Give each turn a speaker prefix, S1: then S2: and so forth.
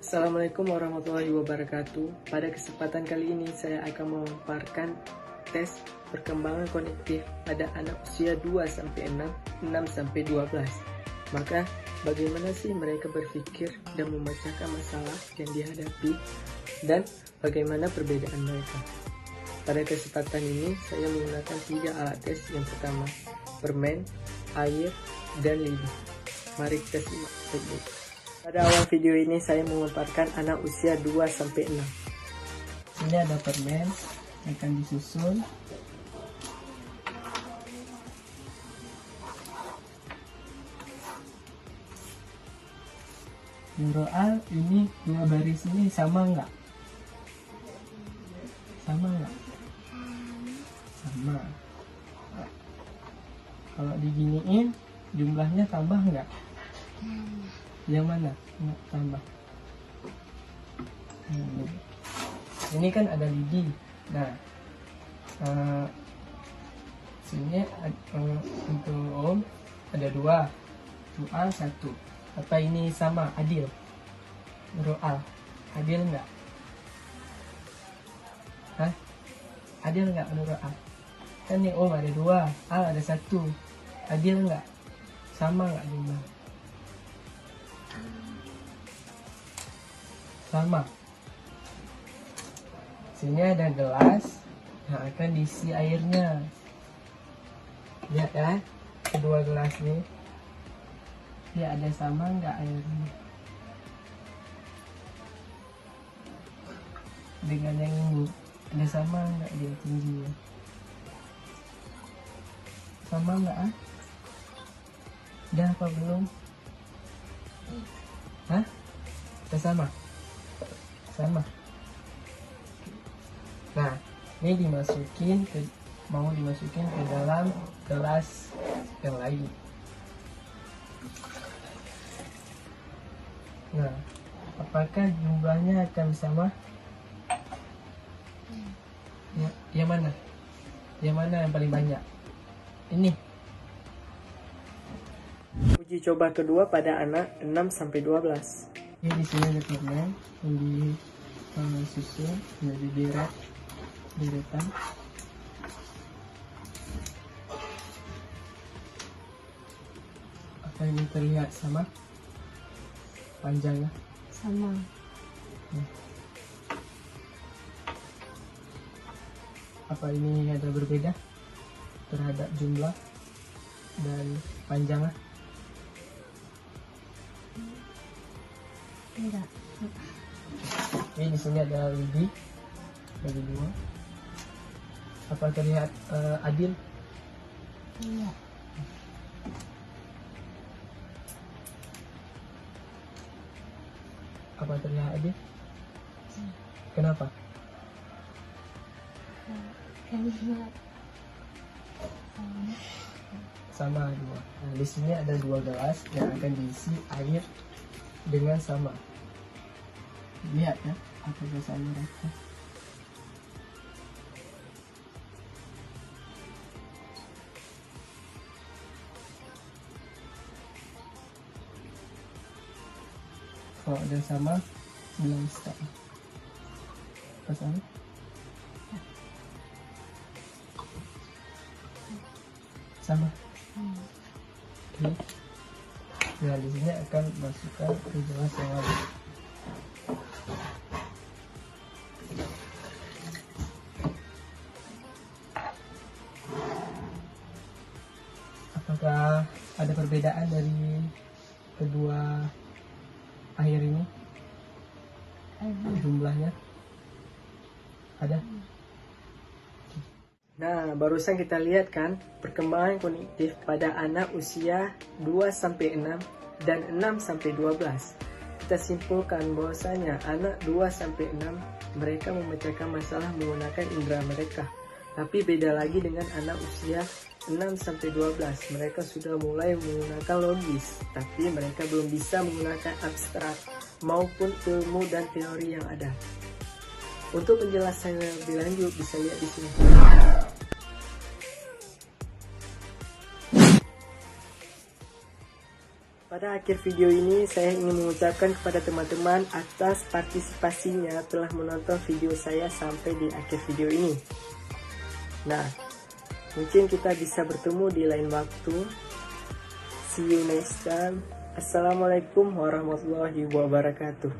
S1: Assalamualaikum warahmatullahi wabarakatuh. Pada kesempatan kali ini saya akan memaparkan tes perkembangan kognitif pada anak usia 2-6, 6-12. Maka bagaimana sih mereka berpikir dan memecahkan masalah yang dihadapi dan bagaimana perbedaan mereka? Pada kesempatan ini saya menggunakan 3 alat tes. Yang pertama, permen, air, dan lidi. Mari kita simak baik-baik. Pada awal video ini saya memaparkan anak usia 2-6. Ini ada permen yang akan disusun. Neural ini 2 baris ini sama nggak? Sama nggak? Sama. Kalau diginiin jumlahnya tambah nggak? Yang mana? Nggak tambah. Ini kan ada lidi. Nah, sini untuk om ada 2, 2A 1. Apa ini sama? Adil? Roal? Adil nggak? Hah? Adil nggak menurut A? Kan nih om ada 2, A ada 1. Adil nggak? Sama nggak jumlah? Sama. Sini ada gelas yang akan diisi airnya. Lihat ya, kedua gelas nih. Dia ada sama nggak airnya? Dengan yang ini ada sama nggak dia tingginya? Sama nggak ah? Udah apa belum? Hah? Udah sama? Sama. Nah, ini mau dimasukin ke dalam gelas yang lain. Nah, apakah jumlahnya akan sama? Ya, yang mana? Yang mana yang paling banyak? Ini. Uji coba kedua pada anak 6-12. Ini di sini ada permen yang disusun, jadi deretan. Apa ini terlihat sama? Panjangnya?
S2: Sama.
S1: Apa ini ada berbeda terhadap jumlah dan panjangnya?
S2: Enggak.
S1: Ini di sini ada lidi bagi 2. Apa terlihat adil?
S2: Iya.
S1: Apa terlihat adil? Kenapa?
S2: Karena
S1: Sama 2. Nah, di sini ada 2 gelas yang akan diisi air dengan sama. Lihat ya, apakah sama mereka? Kalau ada sama, bilang stop. Apa sama? Sama. Oke. Nah, di sini akan masukkan ke gelas yang lain. Apakah ada perbedaan dari kedua air ini? Jumlahnya ada? Nah, barusan kita lihat kan perkembangan kognitif pada anak usia 2-6 dan 6-12. Kita simpulkan bahwasanya anak 2-6 mereka memecahkan masalah menggunakan indera mereka. Tapi beda lagi dengan anak usia 6-12. Mereka sudah mulai menggunakan logis, tapi mereka belum bisa menggunakan abstrak maupun ilmu dan teori yang ada. Untuk penjelasan lebih lanjut bisa lihat di sini. Pada akhir video ini, saya ingin mengucapkan kepada teman-teman atas partisipasinya telah menonton video saya sampai di akhir video ini. Nah, mungkin kita bisa bertemu di lain waktu. See you next time. Assalamualaikum warahmatullahi wabarakatuh.